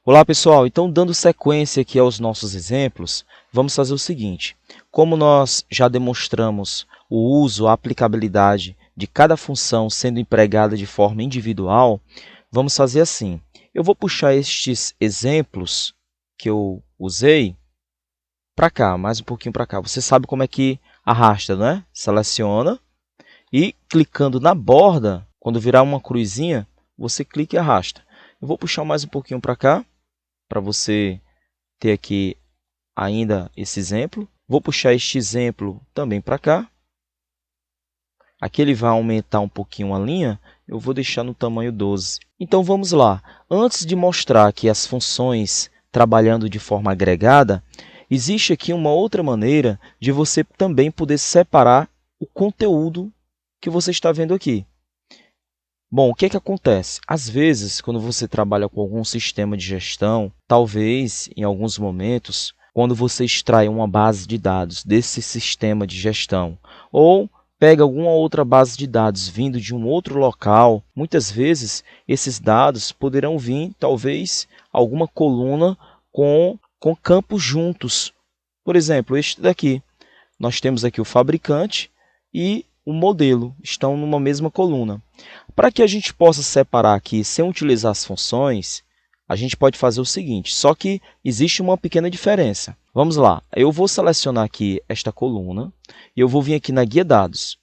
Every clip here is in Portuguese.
Olá pessoal, então dando sequência aqui aos nossos exemplos, vamos fazer o seguinte. Como nós já demonstramos o uso, a aplicabilidade de cada função sendo empregada de forma individual, vamos fazer assim. Eu vou puxar estes exemplos que eu usei para cá, mais um pouquinho para cá. Você sabe como é que arrasta, né? Seleciona e clicando na borda, quando virar uma cruzinha, você clica e arrasta. Eu vou puxar mais um pouquinho para cá, para você ter aqui ainda esse exemplo. Vou puxar este exemplo também para cá. Aqui ele vai aumentar um pouquinho a linha, eu vou deixar no tamanho 12. Então vamos lá. Antes de mostrar aqui as funções trabalhando de forma agregada, existe aqui uma outra maneira de você também poder separar o conteúdo que você está vendo aqui. Bom, o que que acontece? Às vezes, quando você trabalha com algum sistema de gestão, talvez, em alguns momentos, quando você extrai uma base de dados desse sistema de gestão, ou pega alguma outra base de dados vindo de um outro local, muitas vezes esses dados poderão vir, talvez, alguma coluna com campos juntos. Por exemplo, este daqui. Nós temos aqui o fabricante e o modelo, estão numa mesma coluna. Para que a gente possa separar aqui sem utilizar as funções, a gente pode fazer o seguinte, só que existe uma pequena diferença. Vamos lá, eu vou selecionar aqui esta coluna e eu vou vir aqui na guia dados,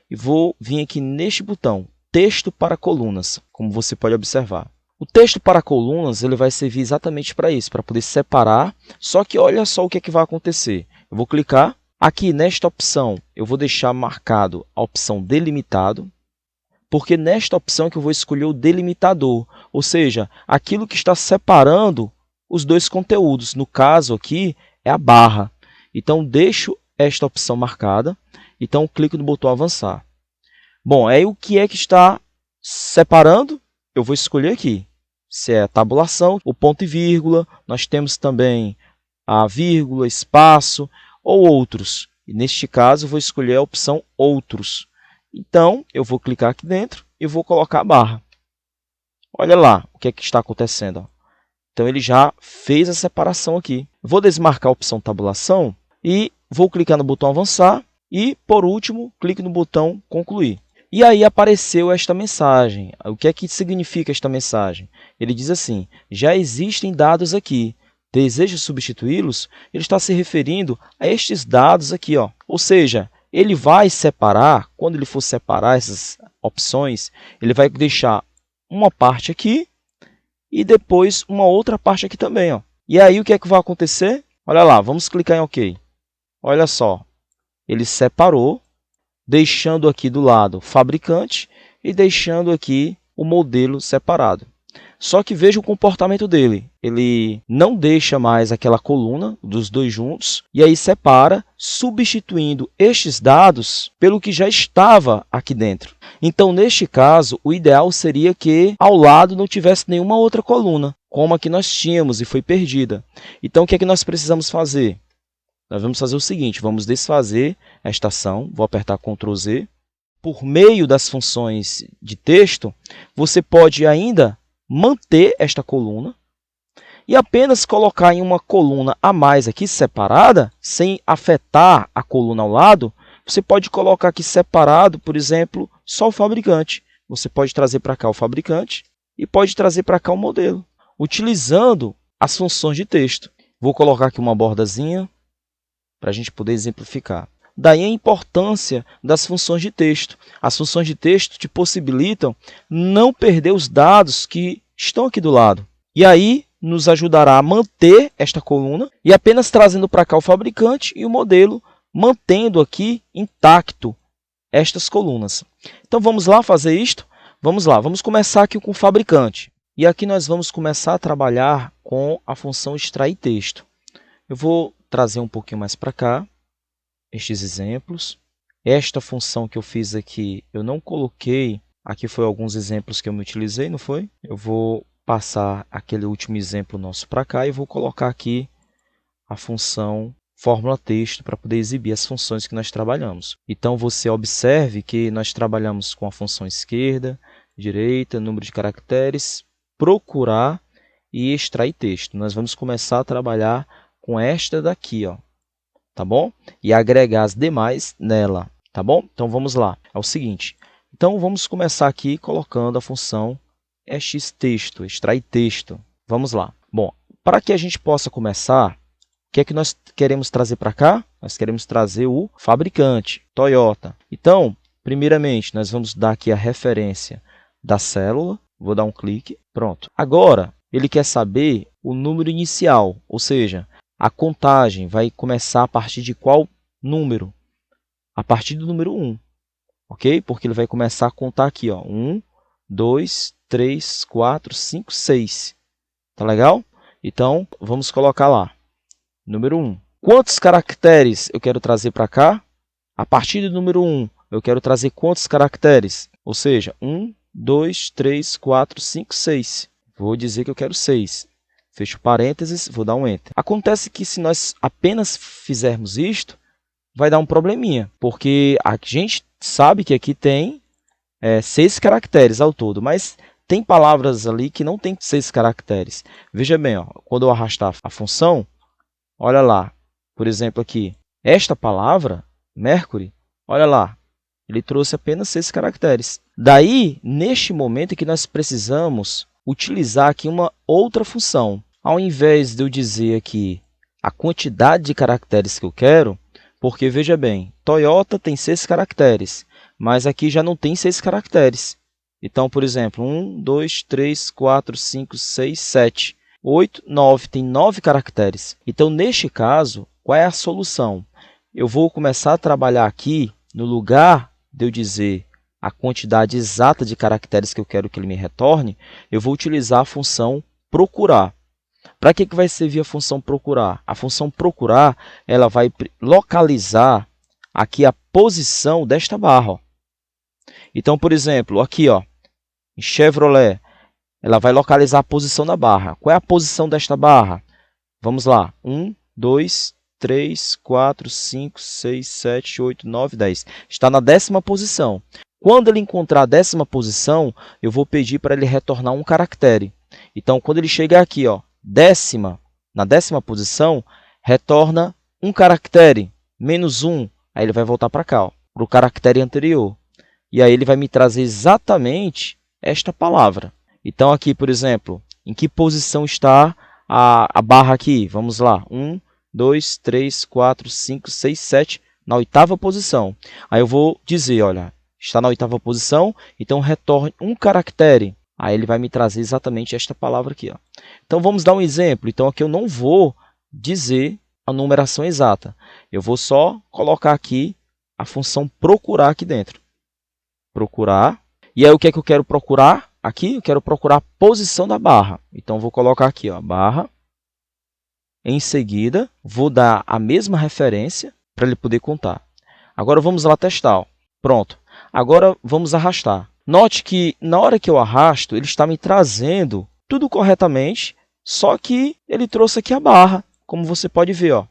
e vou vir aqui neste botão, texto para colunas, como você pode observar. O texto para colunas ele vai servir exatamente para isso, para poder separar, só que olha só o que é que vai acontecer. Eu vou clicar, aqui nesta opção eu vou deixar marcado a opção delimitado, porque nesta opção que eu vou escolher o delimitador, ou seja, aquilo que está separando os dois conteúdos. No caso aqui é a barra. Então deixo esta opção marcada, então clico no botão avançar. Bom, aí o que é que está separando? Eu vou escolher aqui. Se é a tabulação, o ponto e vírgula, nós temos também a vírgula, espaço ou outros. E neste caso eu vou escolher a opção outros. Então, eu vou clicar aqui dentro e vou colocar a barra. Olha lá o que é que está acontecendo. Então, ele já fez a separação aqui. Vou desmarcar a opção tabulação e vou clicar no botão avançar e, por último, clique no botão concluir. E aí apareceu esta mensagem. O que é que significa esta mensagem? Ele diz assim, já existem dados aqui. Deseja substituí-los? Ele está se referindo a estes dados aqui, ó. Ou seja, ele vai separar, quando ele for separar essas opções, ele vai deixar uma parte aqui e depois uma outra parte aqui também. Ó. E aí o que é que vai acontecer? Olha lá, vamos clicar em OK. Olha só, ele separou, deixando aqui do lado o fabricante e deixando aqui o modelo separado. Só que veja o comportamento dele. Ele não deixa mais aquela coluna dos dois juntos e aí separa, substituindo estes dados pelo que já estava aqui dentro. Então, neste caso, o ideal seria que ao lado não tivesse nenhuma outra coluna, como a que nós tínhamos e foi perdida. Então, o que é que nós precisamos fazer? Nós vamos fazer o seguinte, vamos desfazer esta ação, vou apertar Ctrl Z. Por meio das funções de texto, você pode ainda manter esta coluna e apenas colocar em uma coluna a mais aqui separada, sem afetar a coluna ao lado, você pode colocar aqui separado, por exemplo, só o fabricante. Você pode trazer para cá o fabricante e pode trazer para cá o modelo, utilizando as funções de texto. Vou colocar aqui uma bordazinha para a gente poder exemplificar. Daí a importância das funções de texto. As funções de texto te possibilitam não perder os dados que estão aqui do lado. E aí nos ajudará a manter esta coluna e apenas trazendo para cá o fabricante e o modelo, mantendo aqui intacto estas colunas. Então vamos lá fazer isto? Vamos lá, vamos começar aqui com o fabricante. E aqui nós vamos começar a trabalhar com a função extrair texto. Eu vou trazer um pouquinho mais para cá estes exemplos. Esta função que eu fiz aqui, eu não coloquei. Aqui foi alguns exemplos que eu me utilizei, não foi? Eu vou passar aquele último exemplo nosso para cá e vou colocar aqui a função fórmula texto para poder exibir as funções que nós trabalhamos. Então, você observe que nós trabalhamos com a função esquerda, direita, número de caracteres, procurar e extrair texto. Nós vamos começar a trabalhar com esta daqui, ó, tá bom? E agregar as demais nela, tá bom? Então vamos lá. É o seguinte. Então vamos começar aqui colocando a função extexto, extrair texto. Vamos lá. Bom, para que a gente possa começar, o que é que nós queremos trazer para cá? Nós queremos trazer o fabricante, Toyota. Então, primeiramente, nós vamos dar aqui a referência da célula. Vou dar um clique. Pronto. Agora, ele quer saber o número inicial, ou seja, a contagem vai começar a partir de qual número? A partir do número 1, ok? Porque ele vai começar a contar aqui, ó, 1, 2, 3, 4, 5, 6. Tá legal? Então, vamos colocar lá. Número 1. Quantos caracteres eu quero trazer para cá? A partir do número 1, eu quero trazer quantos caracteres? Ou seja, 1, 2, 3, 4, 5, 6. Vou dizer que eu quero 6. Fecho parênteses, vou dar um Enter. Acontece que se nós apenas fizermos isto, vai dar um probleminha, porque a gente sabe que aqui tem 6 caracteres ao todo, mas tem palavras ali que não tem 6 caracteres. Veja bem, ó, quando eu arrastar a função, olha lá, por exemplo aqui, esta palavra, Mercury, olha lá, ele trouxe apenas 6 caracteres. Daí, neste momento é que nós precisamos utilizar aqui uma outra função. Ao invés de eu dizer aqui a quantidade de caracteres que eu quero, porque veja bem, Toyota tem 6 caracteres, mas aqui já não tem 6 caracteres. Então, por exemplo, 1, 2, 3, 4, 5, 6, 7, 8, 9, tem 9 caracteres. Então, neste caso, qual é a solução? Eu vou começar a trabalhar aqui, no lugar de eu dizer a quantidade exata de caracteres que eu quero que ele me retorne, eu vou utilizar a função procurar. Para que vai servir a função procurar? A função procurar, ela vai localizar aqui a posição desta barra. Ó. Então, por exemplo, aqui, ó, em Chevrolet, ela vai localizar a posição da barra. Qual é a posição desta barra? Vamos lá. 1, 2, 3, 4, 5, 6, 7, 8, 9, 10. Está na 10ª posição. Quando ele encontrar a 10ª posição, eu vou pedir para ele retornar um caractere. Então, quando ele chegar aqui, ó, na 10ª posição, retorna um caractere, -1. Aí ele vai voltar para cá, para o caractere anterior. E aí ele vai me trazer exatamente esta palavra. Então, aqui, por exemplo, em que posição está a barra aqui? Vamos lá. 1, 2, 3, 4, 5, 6, 7. Na 8ª posição. Aí eu vou dizer, olha, está na 8ª posição, então retorne um caractere. Aí ele vai me trazer exatamente esta palavra aqui. Ó. Então, vamos dar um exemplo. Então, aqui eu não vou dizer a numeração exata. Eu vou só colocar aqui a função procurar aqui dentro. Procurar. E aí, o que é que eu quero procurar? Aqui, eu quero procurar a posição da barra. Então, vou colocar aqui, ó, barra. Em seguida, vou dar a mesma referência para ele poder contar. Agora, vamos lá testar. Ó. Pronto. Agora, vamos arrastar. Note que, na hora que eu arrasto, ele está me trazendo tudo corretamente, só que ele trouxe aqui a barra, como você pode ver. Ó.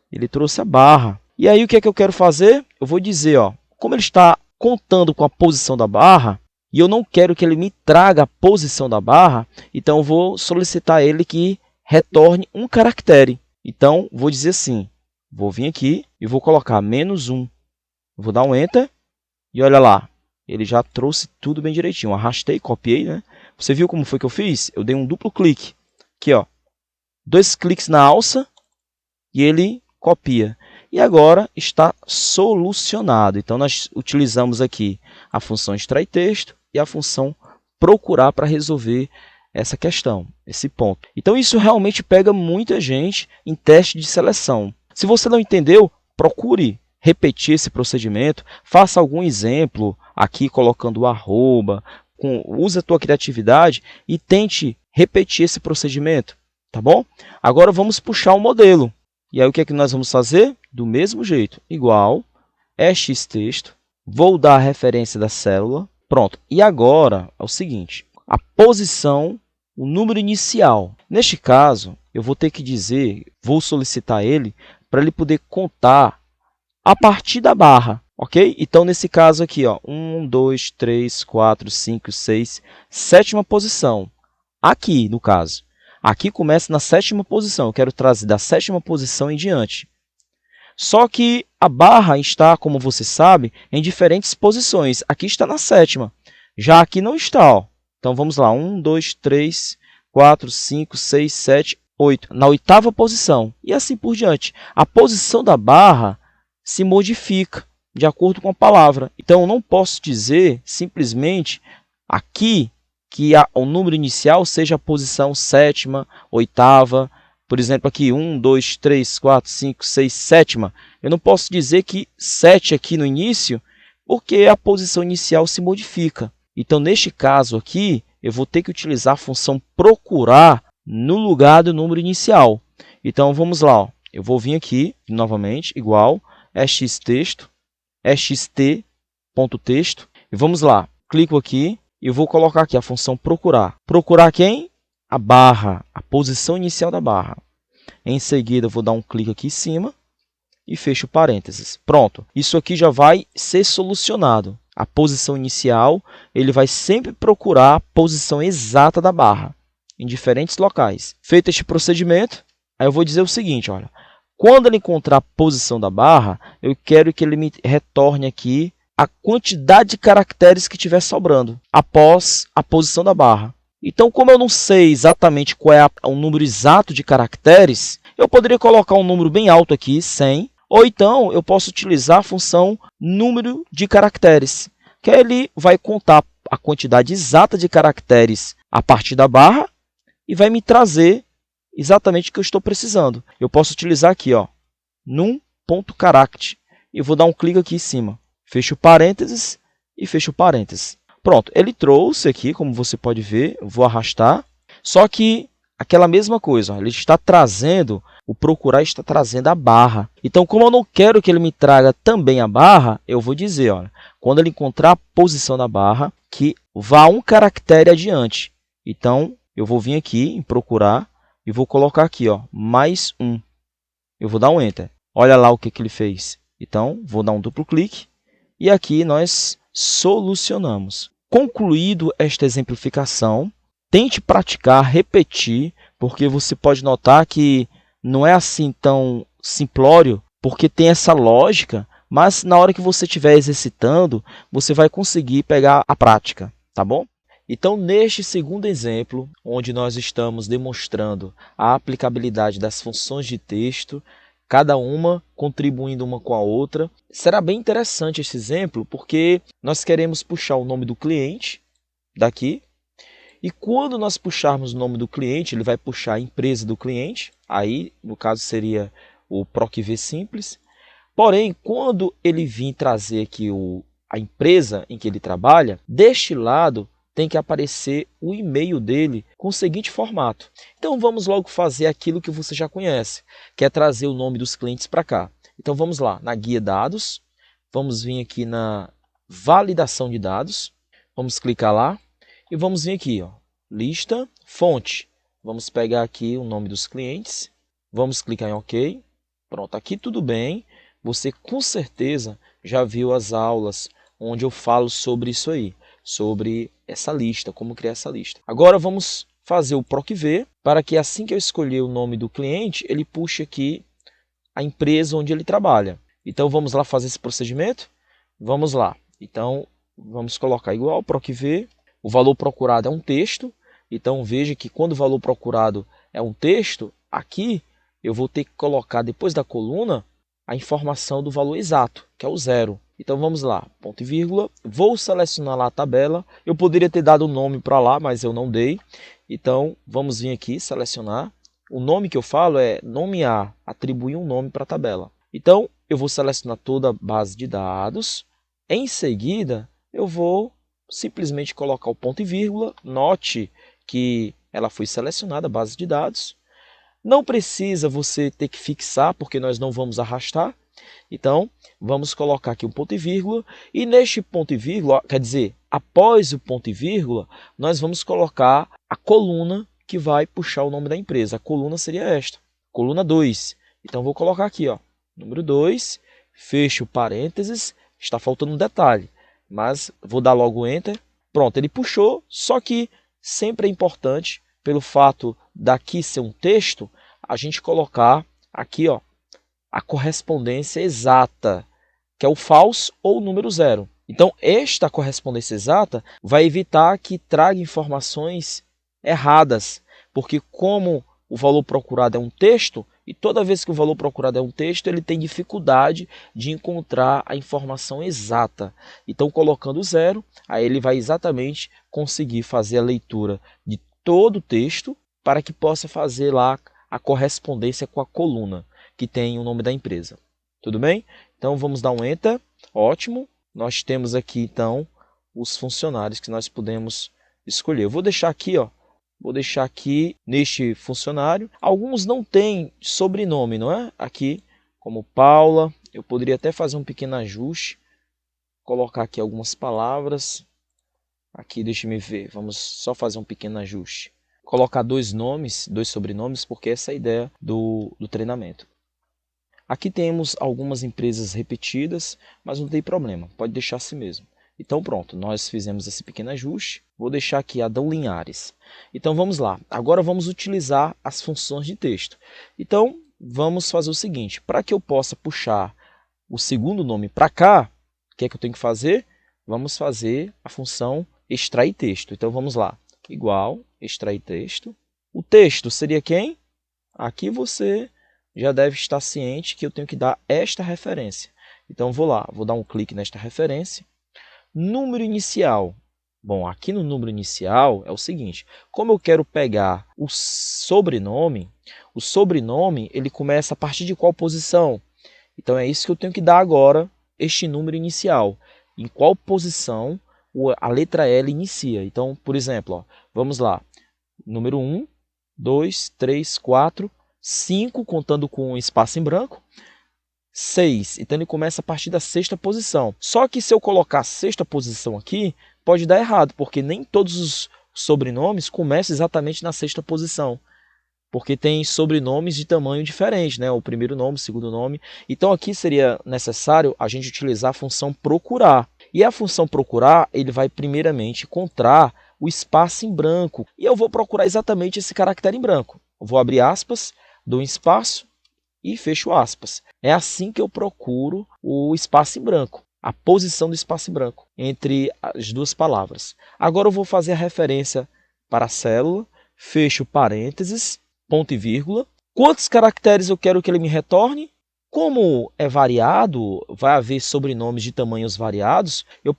Ele trouxe a barra. E aí, o que é que eu quero fazer? Eu vou dizer, ó, como ele está contando com a posição da barra, e eu não quero que ele me traga a posição da barra, então eu vou solicitar a ele que retorne um caractere. Então, vou dizer assim, vou vir aqui e vou colocar -1. Vou dar um Enter e olha lá. Ele já trouxe tudo bem direitinho. Arrastei, copiei, né? Você viu como foi que eu fiz? Eu dei um duplo clique. Aqui, ó. 2 cliques na alça e ele copia. E agora está solucionado. Então, nós utilizamos aqui a função extrair texto e a função procurar para resolver essa questão, esse ponto. Então, isso realmente pega muita gente em teste de seleção. Se você não entendeu, procure repetir esse procedimento, faça algum exemplo aqui colocando o arroba, use a tua criatividade e tente repetir esse procedimento, tá bom? Agora vamos puxar o modelo. E aí o que é que nós vamos fazer? Do mesmo jeito, igual, xtexto, vou dar a referência da célula, pronto. E agora é o seguinte, a posição, o número inicial. Neste caso, eu vou ter que dizer, vou solicitar ele para ele poder contar a partir da barra, ok? Então, nesse caso aqui, ó, 1, 2, 3, 4, 5, 6, 7ª posição. Aqui, no caso. Aqui começa na sétima posição, eu quero trazer da sétima posição em diante. Só que a barra está, como você sabe, em diferentes posições. Aqui está na sétima, já aqui não está. Ó. Então vamos lá, 1, 2, 3, 4, 5, 6, 7, 8. Na oitava posição e assim por diante. A posição da barra se modifica de acordo com a palavra. Então eu não posso dizer simplesmente aqui que o número inicial seja a posição sétima, oitava. Por exemplo, aqui 1, 2, 3, 4, 5, 6, sétima. Eu não posso dizer que 7 aqui no início, porque a posição inicial se modifica. Então, neste caso aqui, eu vou ter que utilizar a função procurar no lugar do número inicial. Então, vamos lá. Ó. Eu vou vir aqui, novamente, igual, xtexto, xt.texto. E vamos lá. Clico aqui e vou colocar aqui a função procurar. Procurar quem? A barra, a posição inicial da barra. Em seguida, eu vou dar um clique aqui em cima e fecho parênteses. Pronto, isso aqui já vai ser solucionado. A posição inicial, ele vai sempre procurar a posição exata da barra, em diferentes locais. Feito este procedimento, aí eu vou dizer o seguinte, olha, quando ele encontrar a posição da barra, eu quero que ele me retorne aqui a quantidade de caracteres que estiver sobrando após a posição da barra. Então, como eu não sei exatamente qual é o número exato de caracteres, eu poderia colocar um número bem alto aqui, 100, ou então eu posso utilizar a função número de caracteres, que ele vai contar a quantidade exata de caracteres a partir da barra e vai me trazer exatamente o que eu estou precisando. Eu posso utilizar aqui, ó, num.character, e vou dar um clique aqui em cima. Fecho parênteses e fecho parênteses. Pronto, ele trouxe aqui, como você pode ver, eu vou arrastar, só que aquela mesma coisa, ó, ele está trazendo, o procurar está trazendo a barra. Então, como eu não quero que ele me traga também a barra, eu vou dizer, olha, quando ele encontrar a posição da barra, que vá um caractere adiante. Então, eu vou vir aqui em procurar e vou colocar aqui, ó, mais um. Eu vou dar um Enter. Olha lá o que ele fez. Então, vou dar um duplo clique e aqui nós solucionamos. Concluído esta exemplificação, tente praticar, repetir, porque você pode notar que não é assim tão simplório, porque tem essa lógica, mas na hora que você estiver exercitando, você vai conseguir pegar a prática, tá bom? Então, neste segundo exemplo, onde nós estamos demonstrando a aplicabilidade das funções de texto, cada uma contribuindo uma com a outra. Será bem interessante esse exemplo, porque nós queremos puxar o nome do cliente daqui, e quando nós puxarmos o nome do cliente, ele vai puxar a empresa do cliente, aí no caso seria o PROC-V simples. Porém, quando ele vir trazer aqui a empresa em que ele trabalha, deste lado tem que aparecer o e-mail dele com o seguinte formato. Então, vamos logo fazer aquilo que você já conhece, que é trazer o nome dos clientes para cá. Então, vamos lá, na guia dados, vamos vir aqui na validação de dados, vamos clicar lá e vamos vir aqui, ó, lista, fonte. Vamos pegar aqui o nome dos clientes, vamos clicar em OK. Pronto, aqui tudo bem. Você com certeza já viu as aulas onde eu falo sobre isso aí, sobre essa lista, como criar essa lista. Agora vamos fazer o PROC-V para que assim que eu escolher o nome do cliente, ele puxe aqui a empresa onde ele trabalha. Então vamos lá fazer esse procedimento? Vamos lá. Então vamos colocar igual PROC-V, o valor procurado é um texto, então veja que quando o valor procurado é um texto, aqui eu vou ter que colocar depois da coluna a informação do valor exato, que é o 0. Então vamos lá, ponto e vírgula, vou selecionar lá a tabela, eu poderia ter dado o nome para lá, mas eu não dei, então vamos vir aqui selecionar, o nome que eu falo é nomear, atribuir um nome para a tabela. Então eu vou selecionar toda a base de dados, em seguida eu vou simplesmente colocar o ponto e vírgula, note que ela foi selecionada, a base de dados, não precisa você ter que fixar, porque nós não vamos arrastar. Então, vamos colocar aqui um ponto e vírgula, e neste ponto e vírgula, quer dizer, após o ponto e vírgula, nós vamos colocar a coluna que vai puxar o nome da empresa. A coluna seria esta, coluna 2. Então, vou colocar aqui, ó, número 2, fecho parênteses, está faltando um detalhe, mas vou dar logo Enter. Pronto, ele puxou, só que sempre é importante pelo fato daqui ser um texto, a gente colocar aqui, ó, a correspondência exata, que é o falso ou o número zero. Então, esta correspondência exata vai evitar que traga informações erradas, porque como o valor procurado é um texto, e toda vez que o valor procurado é um texto, ele tem dificuldade de encontrar a informação exata. Então, colocando zero, aí ele vai exatamente conseguir fazer a leitura de todo o texto para que possa fazer lá a correspondência com a coluna que tem o nome da empresa. Tudo bem? Então, vamos dar um Enter. Ótimo. Nós temos aqui, então, os funcionários que nós podemos escolher. Eu vou deixar aqui, ó. Vou deixar aqui neste funcionário. Alguns não têm sobrenome, não é? Aqui, como Paula. Eu poderia até fazer um pequeno ajuste. Colocar aqui algumas palavras. Aqui, deixa-me ver. Vamos só fazer um pequeno ajuste. Colocar dois nomes, dois sobrenomes, porque essa é a ideia do treinamento. Aqui temos algumas empresas repetidas, mas não tem problema, pode deixar assim mesmo. Então pronto, nós fizemos esse pequeno ajuste. Vou deixar aqui Adão Linhares. Então vamos lá, agora vamos utilizar as funções de texto. Então vamos fazer o seguinte, para que eu possa puxar o segundo nome para cá, o que é que eu tenho que fazer? Vamos fazer a função extrair texto. Então vamos lá, igual, extrair texto. O texto seria quem? Aqui você já deve estar ciente que eu tenho que dar esta referência. Então, vou lá, vou dar um clique nesta referência. Número inicial. Bom, aqui no número inicial é o seguinte, como eu quero pegar o sobrenome ele começa a partir de qual posição? Então, é isso que eu tenho que dar agora, este número inicial. Em qual posição a letra L inicia. Então, por exemplo, ó, vamos lá, número 1, 2, 3, 4, 5, contando com um espaço em branco, 6. Então ele começa a partir da sexta posição. Só que se eu colocar a sexta posição aqui, pode dar errado, porque nem todos os sobrenomes começam exatamente na sexta posição. Porque tem sobrenomes de tamanho diferente, né? O primeiro nome, o segundo nome. Então aqui seria necessário a gente utilizar a função procurar. E a função procurar, ele vai primeiramente encontrar o espaço em branco. E eu vou procurar exatamente esse caractere em branco. Eu vou abrir aspas, dou um espaço e fecho aspas. É assim que eu procuro o espaço em branco, a posição do espaço em branco entre as duas palavras. Agora eu vou fazer a referência para a célula, fecho parênteses, ponto e vírgula. Quantos caracteres eu quero que ele me retorne? Como é variado, vai haver sobrenomes de tamanhos variados, eu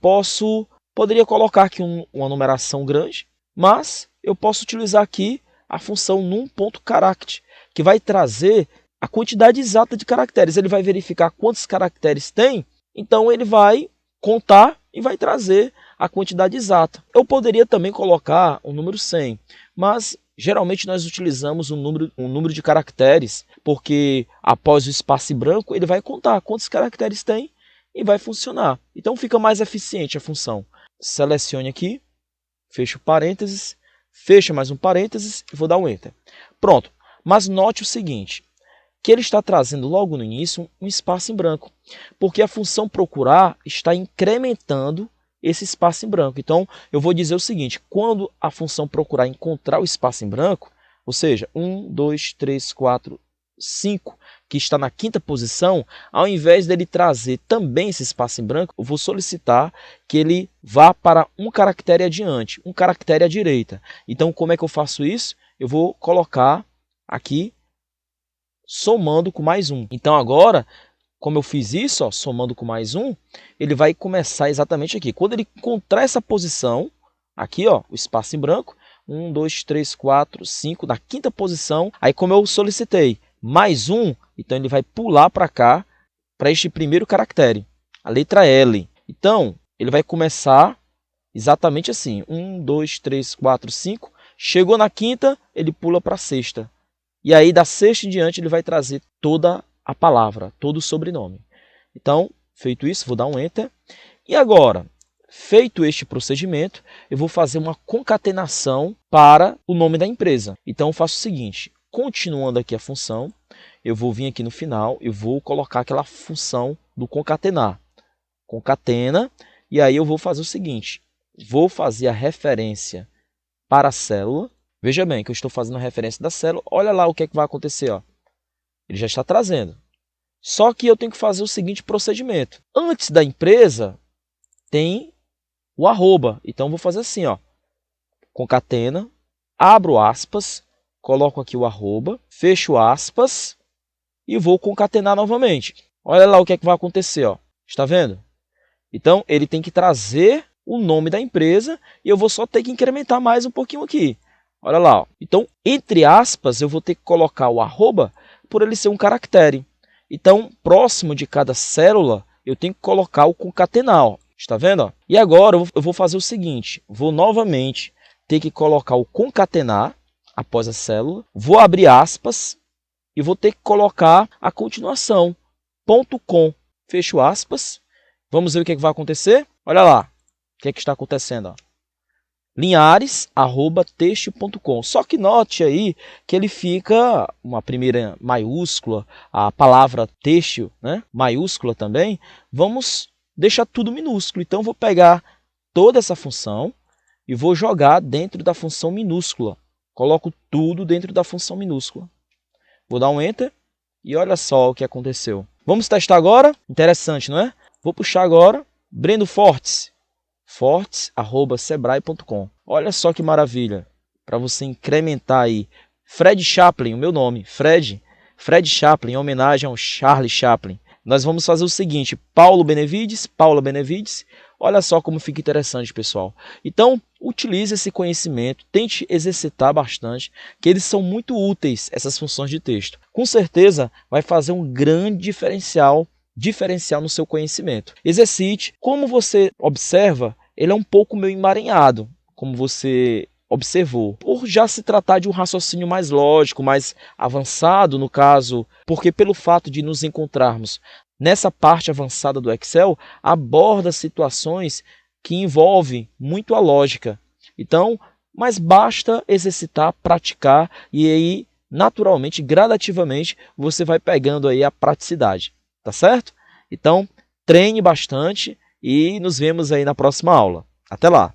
poderia colocar aqui uma numeração grande, mas eu posso utilizar aqui a função num.character, que vai trazer a quantidade exata de caracteres. Ele vai verificar quantos caracteres tem, então ele vai contar e vai trazer a quantidade exata. Eu poderia também colocar o número 100, mas geralmente nós utilizamos um número de caracteres, porque após o espaço em branco ele vai contar quantos caracteres tem e vai funcionar. Então fica mais eficiente a função. Selecione aqui, fecho parênteses, fecha mais um parênteses e vou dar um Enter. Pronto, mas note o seguinte, que ele está trazendo logo no início um espaço em branco, porque a função procurar está incrementando esse espaço em branco. Então, eu vou dizer o seguinte, quando a função procurar encontrar o espaço em branco, ou seja, 1, 2, 3, 4, 5, que está na quinta posição, ao invés dele trazer também esse espaço em branco, eu vou solicitar que ele vá para um caractere adiante, um caractere à direita. Então, como é que eu faço isso? Eu vou colocar aqui somando com mais um. Então agora, como eu fiz isso, ó, somando com mais um, ele vai começar exatamente aqui. Quando ele encontrar essa posição, aqui ó, o espaço em branco, 1, 2, 3, 4, 5, na quinta posição, aí como eu solicitei mais um, então ele vai pular para cá, para este primeiro caractere, a letra L. Então, ele vai começar exatamente assim, 1, 2, 3, 4, 5, chegou na quinta, ele pula para a sexta. E aí, da sexta em diante, ele vai trazer toda a palavra, todo o sobrenome. Então, feito isso, vou dar um Enter. E agora, feito este procedimento, eu vou fazer uma concatenação para o nome da empresa. Então, eu faço o seguinte, continuando aqui a função, eu vou vir aqui no final, eu vou colocar aquela função do concatenar. Concatena, e aí eu vou fazer o seguinte, vou fazer a referência para a célula, Veja bem que eu estou fazendo a referência da célula. Olha lá o que é que vai acontecer. Ó. Ele já está trazendo. Só que eu tenho que fazer o seguinte procedimento. Antes da empresa, tem o arroba. Então, eu vou fazer assim, ó. Concatena, abro aspas, coloco aqui o arroba, fecho aspas e vou concatenar novamente. Olha lá o que é que vai acontecer. Ó. Está vendo? Então, ele tem que trazer o nome da empresa e eu vou só ter que incrementar mais um pouquinho aqui. Olha lá. Ó. Então, entre aspas, eu vou ter que colocar o arroba por ele ser um caractere. Então, próximo de cada célula, eu tenho que colocar o concatenar. Ó. Está vendo? Ó? E agora eu vou fazer o seguinte. Vou novamente ter que colocar o concatenar após a célula. Vou abrir aspas e vou ter que colocar a continuação. Ponto .com. Fecho aspas. Vamos ver o que, é que vai acontecer? Olha lá. O que, é que está acontecendo? Ó. Linhares@texto.com. Só que note aí que ele fica uma primeira maiúscula, a palavra texto, né? Maiúscula também. Vamos deixar tudo minúsculo. Então, vou pegar toda essa função e vou jogar dentro da função minúscula. Coloco tudo dentro da função minúscula. Vou dar um Enter e olha só o que aconteceu. Vamos testar agora? Interessante, não é? Vou puxar agora Breno Fortes. fortes@sebrae.com. Olha só que maravilha. Para você incrementar aí. Fred Chaplin, o meu nome. Fred Chaplin, em homenagem ao Charlie Chaplin. Nós vamos fazer o seguinte. Paula Benevides. Olha só como fica interessante, pessoal. Então, utilize esse conhecimento, tente exercitar bastante, que eles são muito úteis, essas funções de texto. Com certeza, vai fazer um grande diferencial no seu conhecimento. Exercite. Como você observa, ele é um pouco meio emaranhado, como você observou. Por já se tratar de um raciocínio mais lógico, mais avançado, no caso, porque pelo fato de nos encontrarmos nessa parte avançada do Excel, aborda situações que envolvem muito a lógica. Então, mas basta exercitar, praticar e aí, naturalmente, gradativamente, você vai pegando aí a praticidade. Tá certo? Então, treine bastante e nos vemos aí na próxima aula. Até lá!